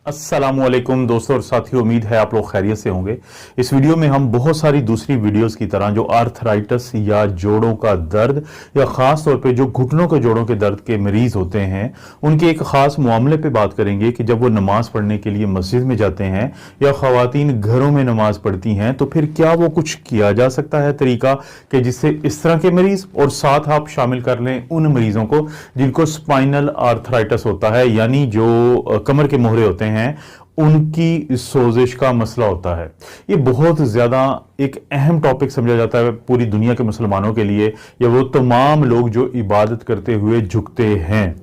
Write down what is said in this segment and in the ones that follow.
अस्सलामुअलैकुम दोस्तों और साथियों, उम्मीद है आप लोग खैरियत से होंगे। इस वीडियो में हम बहुत सारी दूसरी वीडियोस की तरह जो आर्थराइटिस या जोड़ों का दर्द या ख़ास तौर पे जो घुटनों के जोड़ों के दर्द के मरीज़ होते हैं उनके एक ख़ास मामले पे बात करेंगे कि जब वो नमाज़ पढ़ने के लिए मस्जिद में जाते हैं या ख़वातीन घरों में नमाज़ पढ़ती हैं तो फिर क्या वो कुछ किया जा सकता है तरीका कि जिससे इस तरह के मरीज़ और साथ आप शामिल कर लें उन मरीज़ों को जिनको स्पाइनल आर्थराइटिस होता है, यानी जो कमर के मोहरे होते हैं उनकी सोजिश का मसला होता है। ये बहुत ज्यादा एक अहम टॉपिक समझा जाता है पूरी दुनिया के मुसलमानों के लिए, या वो तमाम लोग जो इबादत करते हुए झुकते हैं।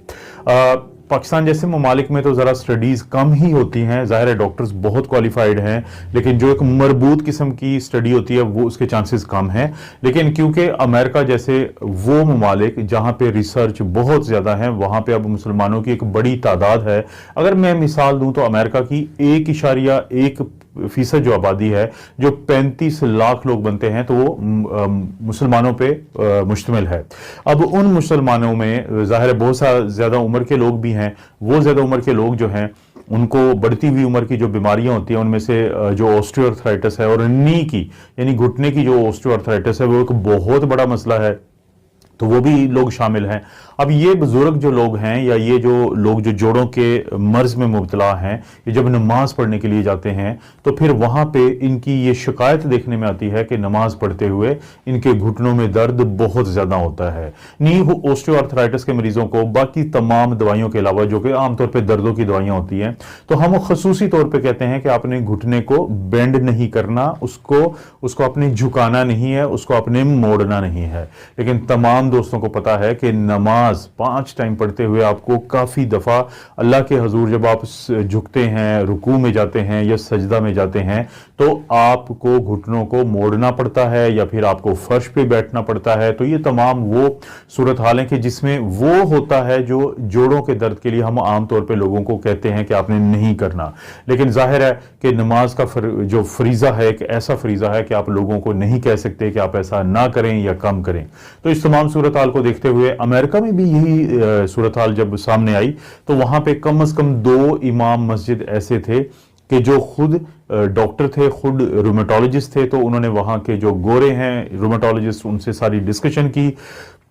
पाकिस्तान जैसे ममालिक में तो ज़रा स्टडीज़ कम ही होती हैं, ज़ाहिर है डॉक्टर्स बहुत क्वालिफाइड हैं, लेकिन जो एक मरबूत किस्म की स्टडी होती है वो उसके चांसेस कम हैं। लेकिन क्योंकि अमेरिका जैसे वो ममालिक जहाँ पे रिसर्च बहुत ज़्यादा है, वहाँ पे अब मुसलमानों की एक बड़ी तादाद है। अगर मैं मिसाल दूँ तो अमेरिका की 1.1% जो आबादी है, जो 35 लाख लोग बनते हैं, तो वो मुसलमानों पे मुश्तमिल है। अब उन मुसलमानों में ज़ाहिर है बहुत ज़्यादा उम्र के लोग भी हैं। वो ज़्यादा उम्र के लोग जो हैं उनको बढ़ती हुई उम्र की जो बीमारियां होती हैं उनमें से जो ऑस्टियोआर्थराइटिस है और नी की यानी घुटने की जो ऑस्टियोआर्थराइटिस है वो एक बहुत बड़ा मसला है, तो वो भी लोग शामिल हैं। अब ये बुजुर्ग जो लोग हैं या ये जो लोग जो जोड़ों के मर्ज में मुब्तला हैं, ये जब नमाज पढ़ने के लिए जाते हैं तो फिर वहां पे इनकी ये शिकायत देखने में आती है कि नमाज पढ़ते हुए इनके घुटनों में दर्द बहुत ज्यादा होता है। नी ऑस्टियोआर्थराइटिस के मरीजों को बाकी तमाम दवाइयों के अलावा जो कि आमतौर पर दर्दों की दवाइयां होती हैं, तो हम खसूसी तौर पर कहते हैं कि आपने घुटने को बेंड नहीं करना, उसको आपने झुकाना नहीं है, उसको आपने मोड़ना नहीं है। लेकिन तमाम दोस्तों को पता है कि नमाज 5 टाइम पढ़ते हुए आपको काफी दफा अल्लाह के हजूर जब आप झुकते हैं, रुकू में जाते हैं या सजदा में जाते हैं, तो आपको घुटनों को मोड़ना पड़ता है या फिर आपको फर्श पे बैठना पड़ता है। तो ये तमाम वो सूरत हाल है कि जिसमें वो होता है जो जोड़ों के दर्द के लिए हम आमतौर पे लोगों को कहते हैं कि आपने नहीं करना। लेकिन जाहिर है कि नमाज का जो फरीजा है एक ऐसा फरीजा है कि आप लोगों को नहीं कह सकते कि आप ऐसा ना करें या कम करें। तो इस तमाम सूरत हाल को देखते हुए अमेरिका में भी यही सूरत हाल जब सामने आई तो वहां पे कम से कम 2 इमाम मस्जिद ऐसे थे कि जो खुद डॉक्टर थे, खुद रूमेटोलॉजिस्ट थे। तो उन्होंने वहां के जो गोरे हैं रूमेटोलॉजिस्ट उनसे सारी डिस्कशन की,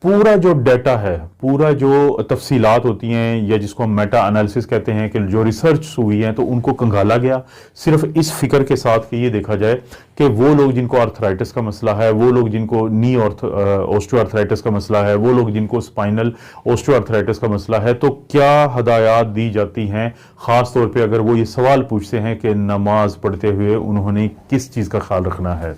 पूरा जो डाटा है, पूरा जो तफसीलात होती हैं या जिसको हम मेटा एनालिसिस कहते हैं कि जो रिसर्च हुई है, तो उनको कंगाला गया सिर्फ इस फिक्र के साथ कि ये देखा जाए कि वो लोग जिनको आर्थराइटिस का मसला है, वो लोग जिनको नी ऑस्टियोआर्थराइटिस का मसला है, वो लोग जिनको स्पाइनल ऑस्टियोआर्थराइटिस का मसला है, तो क्या हदायत दी जाती हैं, खास तौर पे अगर वो ये सवाल पूछते हैं कि नमाज पढ़ते हुए उन्होंने किस चीज़ का ख्याल रखना है।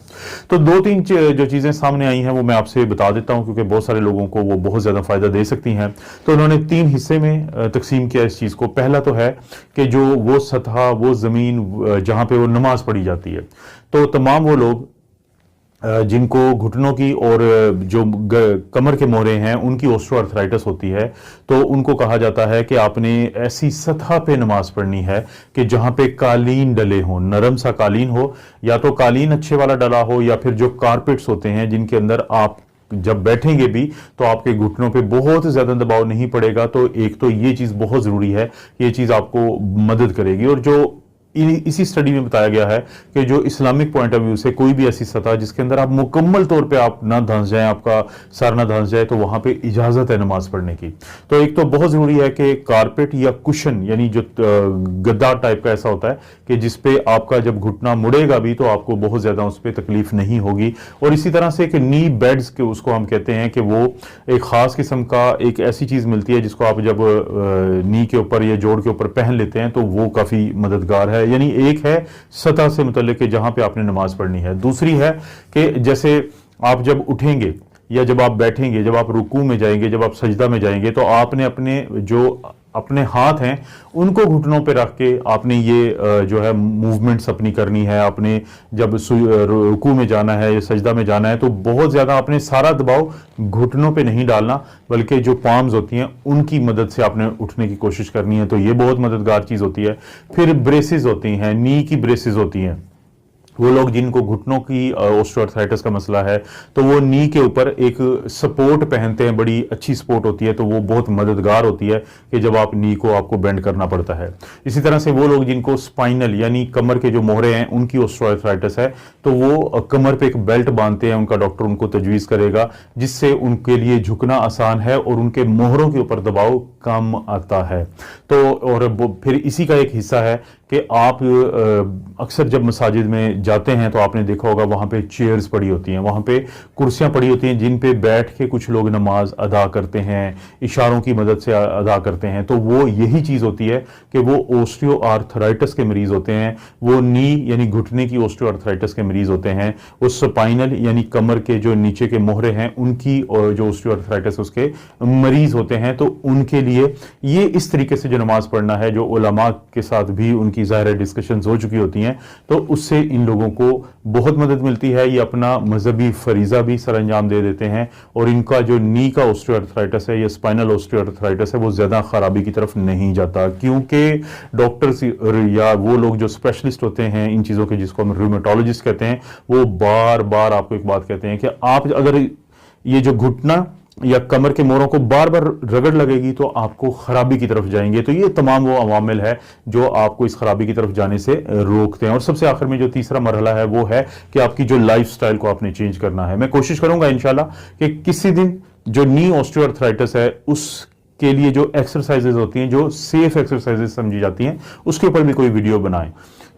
तो 2-3 जो चीज़ें सामने आई हैं वो मैं आपसे बता देता हूँ क्योंकि बहुत सारे लोगों को वो बहुत ज़्यादा फ़ायदा दे सकती हैं। तो उन्होंने 3 हिस्से में तकसीम किया इस चीज़ को। पहला तो है कि जो वो सतह, वो ज़मीन जहाँ पे वो नमाज पढ़ी जाती है, तो तमाम वो लोग जिनको घुटनों की और जो कमर के मोहरे हैं उनकी ऑस्टियोआर्थराइटिस होती है, तो उनको कहा जाता है कि आपने ऐसी सतह पे नमाज पढ़नी है कि जहां पे कालीन डले हों, नरम सा कालीन हो, या तो कालीन अच्छे वाला डला हो या फिर जो कारपेट्स होते हैं जिनके अंदर आप जब बैठेंगे भी तो आपके घुटनों पे बहुत ज्यादा दबाव नहीं पड़ेगा। तो एक तो ये चीज बहुत जरूरी है, ये चीज आपको मदद करेगी। और जो इसी स्टडी में बताया गया है कि जो इस्लामिक पॉइंट ऑफ व्यू से कोई भी ऐसी सतह जिसके अंदर आप मुकम्मल तौर पे आप ना धंस जाएं, आपका सर ना धंस जाए, तो वहां पे इजाजत है नमाज पढ़ने की। तो एक तो बहुत जरूरी है कि कारपेट या कुशन यानी जो गद्दा टाइप का ऐसा होता है कि जिसपे आपका जब घुटना मुड़ेगा भी तो आपको बहुत ज्यादा उस पर तकलीफ नहीं होगी। और इसी तरह से कि नी बेड्स के उसको हम कहते हैं कि वो एक खास किस्म का एक ऐसी चीज मिलती है जिसको आप जब नी के ऊपर या जोड़ के ऊपर पहन लेते हैं तो वो काफी मददगार है। यानी एक है सतह से मुतल्लिक कि जहां पे आपने नमाज पढ़नी है। दूसरी है कि जैसे आप जब उठेंगे या जब आप बैठेंगे, जब आप रुकू में जाएंगे, जब आप सजदा में जाएंगे, तो आपने अपने हाथ हैं उनको घुटनों पे रख के आपने ये जो है मूवमेंट्स अपनी करनी है। आपने जब रुकू में जाना है या सजदा में जाना है तो बहुत ज्यादा आपने सारा दबाव घुटनों पे नहीं डालना, बल्कि जो पाम्स होती हैं उनकी मदद से आपने उठने की कोशिश करनी है। तो ये बहुत मददगार चीज होती है। फिर ब्रेसेस होती हैं, नी की ब्रेसेस होती हैं, वो लोग जिनको घुटनों की ऑस्टियोआर्थराइटिस का मसला है, तो वो नी के ऊपर एक सपोर्ट पहनते हैं, बड़ी अच्छी सपोर्ट होती है, तो वो बहुत मददगार होती है कि जब आप नी को आपको बेंड करना पड़ता है। इसी तरह से वो लोग जिनको स्पाइनल यानी कमर के जो मोहरे हैं उनकी ऑस्टियोआर्थराइटिस है, तो वो कमर पे एक बेल्ट बांधते हैं, उनका डॉक्टर उनको तजवीज़ करेगा, जिससे उनके लिए झुकना आसान है और उनके मोहरों के ऊपर दबाव कम आता है। तो और फिर इसी का एक हिस्सा है कि आप अक्सर जब मसाजिद में जाते हैं तो आपने देखा होगा वहां पे चेयर्स पड़ी होती हैं, वहां पे कुर्सियां पड़ी होती हैं, जिन पे बैठ के कुछ लोग नमाज अदा करते हैं, इशारों की मदद से अदा करते हैं। तो वो यही चीज़ होती है कि वो ऑस्टियोआर्थराइटिस के मरीज होते हैं, वो नी यानी घुटने की ऑस्टियोआर्थराइटिस के मरीज होते हैं, वो स्पाइनल यानी कमर के जो नीचे के मोहरे हैं उनकी और जो ऑस्टियोआर्थराइटिस उसके मरीज होते हैं। तो उनके लिए ये इस तरीके से जो नमाज पढ़ना है, जो उलमा के साथ भी उनकी ज़ाहिर डिस्कशंस हो चुकी होती हैं, तो उससे इन लोगों को बहुत मदद मिलती है। ये अपना मजहबी फरीजा भी सर अंजाम दे देते हैं और इनका जो नी का ऑस्टियोआर्थराइटिस है या स्पाइनल ऑस्टियोआर्थराइटिस है वो ज़्यादा खराबी की तरफ नहीं जाता, क्योंकि डॉक्टर्स या वो लोग जो स्पेशलिस्ट होते हैं इन चीज़ों के, जिसको हम रूमेटोलॉजिस्ट कहते हैं, वो बार बार आपको एक बात कहते हैं कि आप अगर ये जो घुटना या कमर के मोरों को बार बार रगड़ लगेगी तो आपको खराबी की तरफ जाएंगे। तो ये तमाम वो अवामिल है जो आपको इस खराबी की तरफ जाने से रोकते हैं। और सबसे आखिर में जो तीसरा मरहला है वो है कि आपकी जो लाइफस्टाइल को आपने चेंज करना है। मैं कोशिश करूंगा इंशाल्लाह कि किसी दिन जो नी ऑस्टियोआर्थराइटिस है उसके लिए जो एक्सरसाइजेज होती हैं, जो सेफ एक्सरसाइजेज समझी जाती हैं, उसके ऊपर भी कोई वीडियो बनाएं।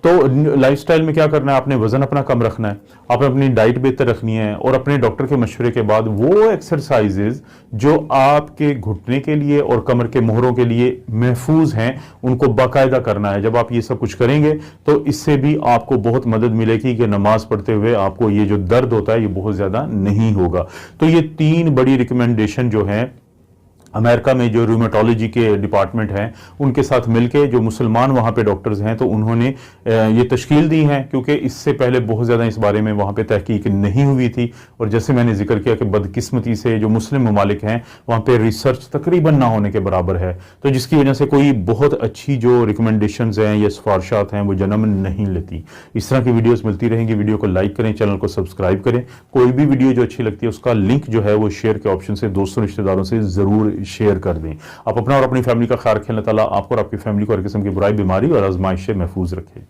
तो लाइफस्टाइल में क्या करना है, आपने वजन अपना कम रखना है, आपने अपनी डाइट बेहतर रखनी है और अपने डॉक्टर के मशवरे के बाद वो एक्सरसाइजेज जो आपके घुटने के लिए और कमर के मोहरों के लिए महफूज हैं उनको बाकायदा करना है। जब आप ये सब कुछ करेंगे तो इससे भी आपको बहुत मदद मिलेगी कि नमाज पढ़ते हुए आपको ये जो दर्द होता है ये बहुत ज्यादा नहीं होगा। तो ये 3 बड़ी रिकमेंडेशन जो हैं अमेरिका में जो रूमेटोलॉजी के डिपार्टमेंट हैं उनके साथ मिलके जो मुसलमान वहाँ पे डॉक्टर्स हैं तो उन्होंने ये तश्कील दी है, क्योंकि इससे पहले बहुत ज़्यादा इस बारे में वहाँ पे तहकीक नहीं हुई थी। और जैसे मैंने जिक्र किया कि बदकिस्मती से जो मुस्लिम ममालिक हैं वहाँ पे रिसर्च तकरीबन ना होने के बराबर है, तो जिसकी वजह से कोई बहुत अच्छी जो रिकमेंडेशंस हैं या सिफारशात हैं वो जन्म नहीं लेती। इस तरह की वीडियोज़ मिलती रहेंगी। वीडियो को लाइक करें, चैनल को सब्सक्राइब करें। कोई भी वीडियो जो अच्छी लगती है उसका लिंक जो है वो शेयर के ऑप्शन से दोस्तों रिश्तेदारों से ज़रूर शेयर कर दें। आप अपना और अपनी फैमिली का ख्याल रखें। अल्लाह ताला आपको और आपकी फैमिली को हर किस्म की बुराई, बीमारी और आजमाइश से महफूज रखे।